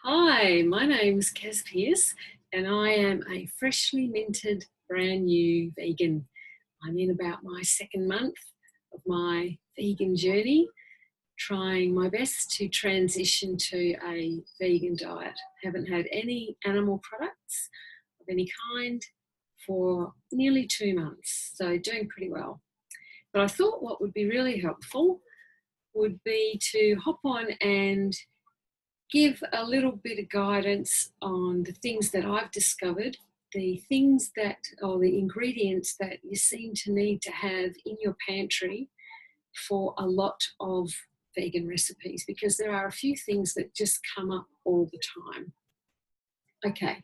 Hi, my name's Kaz Pierce and I am a freshly minted brand new vegan. I'm in about my second month of my vegan journey, trying my best to transition to a vegan diet. Haven't had any animal products of any kind for nearly 2 months, so doing pretty well. But I thought what would be really helpful would be to hop on and give a little bit of guidance on the things that I've discovered, the things that, or the ingredients that you seem to need to have in your pantry for a lot of vegan recipes, because there are a few things that just come up all the time. Okay,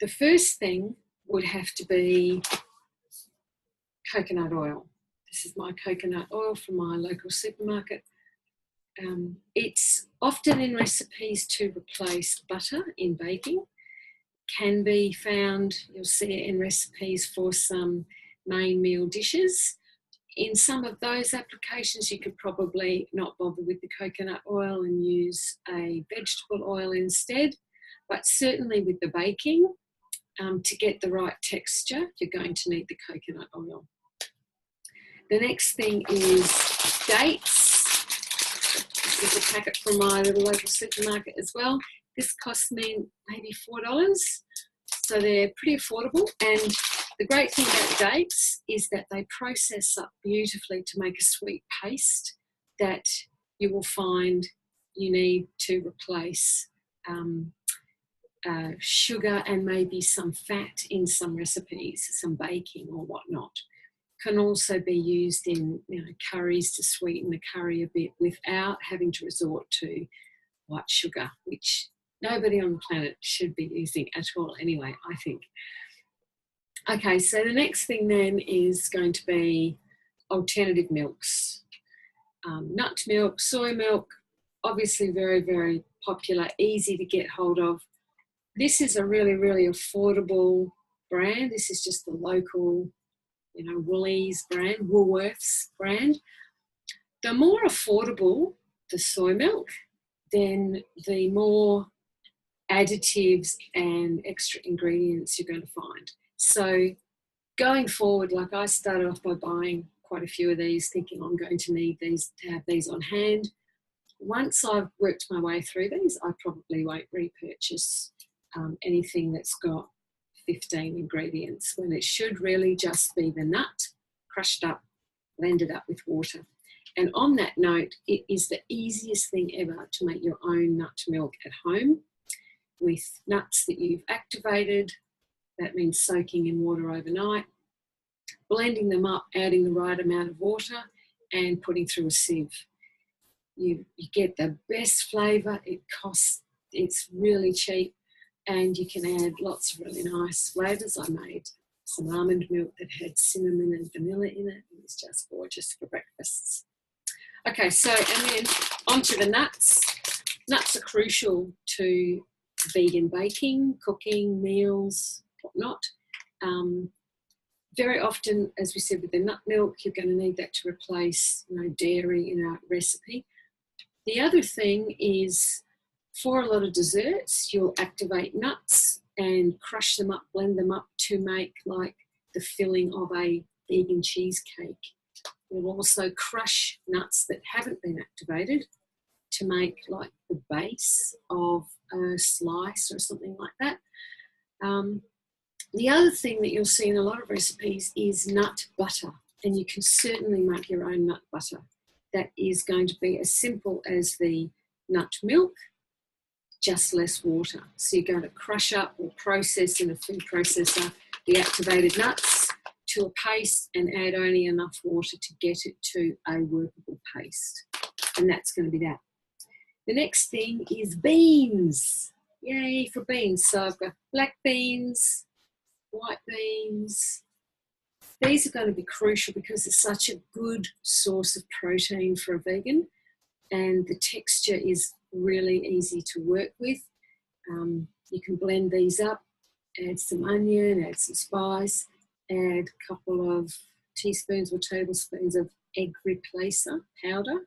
the first thing would have to be coconut oil. This is my coconut oil from my local supermarket. It's often in recipes to replace butter in baking. Can be found, you'll see it in recipes for some main meal dishes. In some of those applications, you could probably not bother with the coconut oil and use a vegetable oil instead. But certainly with the baking, to get the right texture, you're going to need the coconut oil. The next thing is dates. This is a packet from my little local supermarket as well. This cost me maybe $4, so they're pretty affordable. And the great thing about dates is that they process up beautifully to make a sweet paste that you will find you need to replace sugar and maybe some fat in some recipes, some baking or whatnot. Can also be used in curries to sweeten the curry a bit without having to resort to white sugar, which nobody on the planet should be using at all anyway, I think. Okay, so the next thing then is going to be alternative milks. Nut milk, soy milk, obviously very, very popular, easy to get hold of. This is a really, really affordable brand. This is just the local Woolies brand, Woolworths brand. The more affordable the soy milk, then the more additives and extra ingredients you're going to find. So going forward, like I started off by buying quite a few of these, thinking I'm going to need these, to have these on hand. Once I've worked my way through these, I probably won't repurchase anything that's got 15 ingredients, when it should really just be the nut crushed up, blended up with water. And on that note, it is the easiest thing ever to make your own nut milk at home with nuts that you've activated. That means soaking in water overnight, blending them up, adding the right amount of water and putting through a sieve. You get the best flavour. It's really cheap. And you can add lots of really nice flavours. I made some almond milk that had cinnamon and vanilla in it. It was just gorgeous for breakfasts. Okay, so, and then onto the nuts. Nuts are crucial to vegan baking, cooking, meals, whatnot. Very often, as we said with the nut milk, you're going to need that to replace dairy in a recipe. The other thing is, for a lot of desserts, you'll activate nuts and crush them up, blend them up to make like the filling of a vegan cheesecake. You'll also crush nuts that haven't been activated to make like the base of a slice or something like that. The other thing that you'll see in a lot of recipes is nut butter, and you can certainly make your own nut butter. That is going to be as simple as the nut milk, just less water. So you're going to crush up or process in a food processor the activated nuts to a paste and add only enough water to get it to a workable paste. And that's going to be that. The next thing is beans. Yay for beans. So I've got black beans, white beans. These are going to be crucial because it's such a good source of protein for a vegan, and the texture is really easy to work with. You can blend these up, add some onion, add some spice, add a couple of teaspoons or tablespoons of egg replacer powder,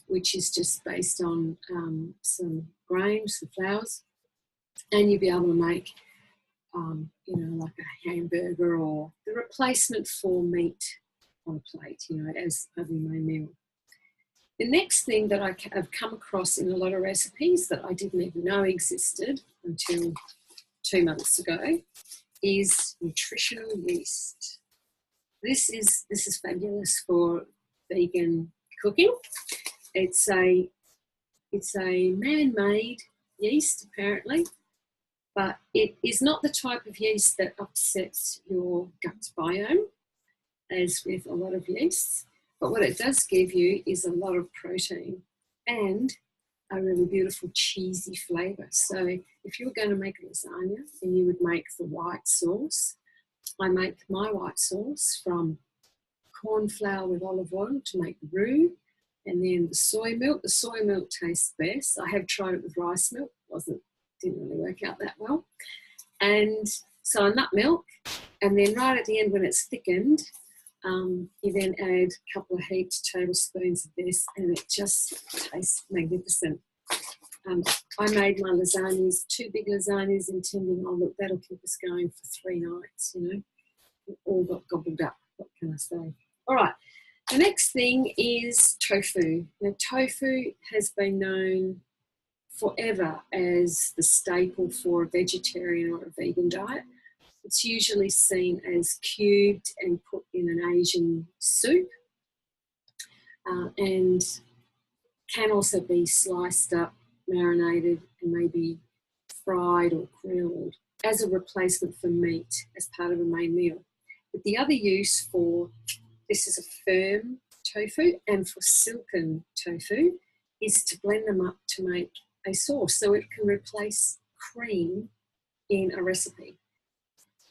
which is just based on some grains, some flours, and you'll be able to make, you know, like a hamburger or the replacement for meat on a plate, you know, as a main meal. The next thing that I have come across in a lot of recipes that I didn't even know existed until 2 months ago is nutritional yeast. This is fabulous for vegan cooking. It's a man-made yeast, apparently, but it is not the type of yeast that upsets your gut biome, as with a lot of yeasts. But what it does give you is a lot of protein and a really beautiful cheesy flavour. So if you were going to make a lasagna and you would make the white sauce, I make my white sauce from corn flour with olive oil to make the roux, and then the soy milk. The soy milk tastes best. I have tried it with rice milk. Didn't really work out that well. And so a nut milk, and then right at the end when it's thickened, you then add a couple of heaped tablespoons of this, and it just tastes magnificent. I made my lasagnas, 2 big lasagnas, intending, oh look, that'll keep us going for 3 nights, you know. It all got gobbled up, what can I say? All right, the next thing is tofu. Now, tofu has been known forever as the staple for a vegetarian or a vegan diet. It's usually seen as cubed and put in an Asian soup, and can also be sliced up, marinated, and maybe fried or grilled as a replacement for meat as part of a main meal. But the other use for this is a firm tofu, and for silken tofu is to blend them up to make a sauce, so it can replace cream in a recipe.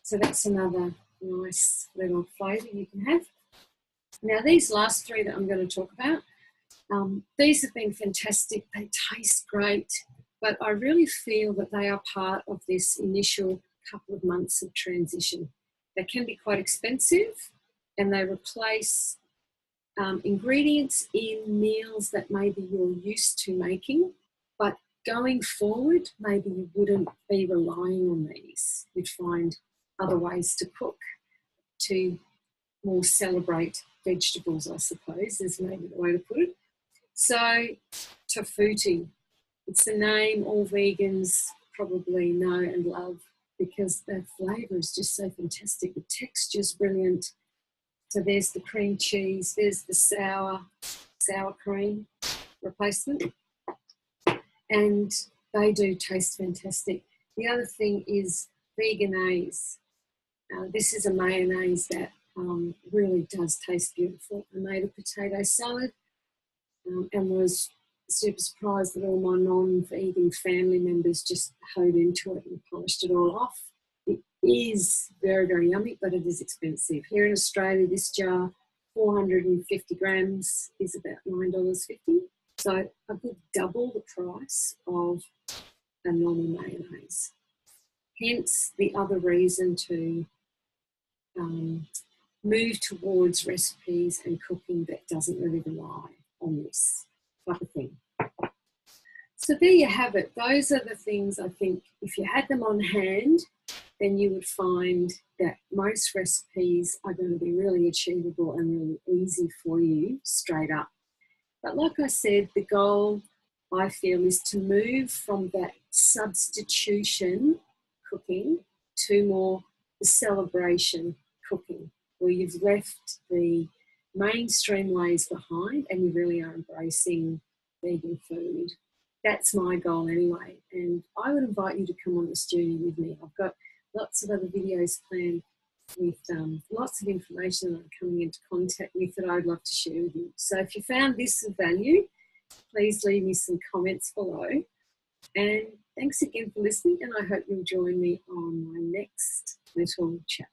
So that's another nice little flavour you can have. Now, these last 3 that I'm going to talk about, these have been fantastic. They taste great, but I really feel that they are part of this initial couple of months of transition. They can be quite expensive, and they replace ingredients in meals that maybe you're used to making, but going forward, maybe you wouldn't be relying on these. You'd find other ways to cook to more celebrate vegetables, I suppose, is maybe the way to put it. So, tofu, it's a name all vegans probably know and love because the flavour is just so fantastic. The texture's brilliant. So there's the cream cheese, there's the sour cream replacement, and they do taste fantastic. The other thing is veganese. This is a mayonnaise that really does taste beautiful. I made a potato salad and was super surprised that all my non-vegan family members just hoed into it and polished it all off. It is very, very yummy, but it is expensive. Here in Australia, this jar, 450 grams, is about $9.50. So a good double the price of a normal mayonnaise. Hence the other reason to move towards recipes and cooking that doesn't really rely on this type of thing. So there you have it. Those are the things I think if you had them on hand, then you would find that most recipes are going to be really achievable and really easy for you straight up. But like I said, the goal I feel is to move from that substitution cooking to more the celebration cooking, where you've left the mainstream ways behind and you really are embracing vegan food. That's my goal anyway, and I would invite you to come on this journey with me. I've got lots of other videos planned with lots of information that I'm coming into contact with that I'd love to share with you. So if you found this of value, please leave me some comments below. And thanks again for listening, and I hope you'll join me on my next little chat.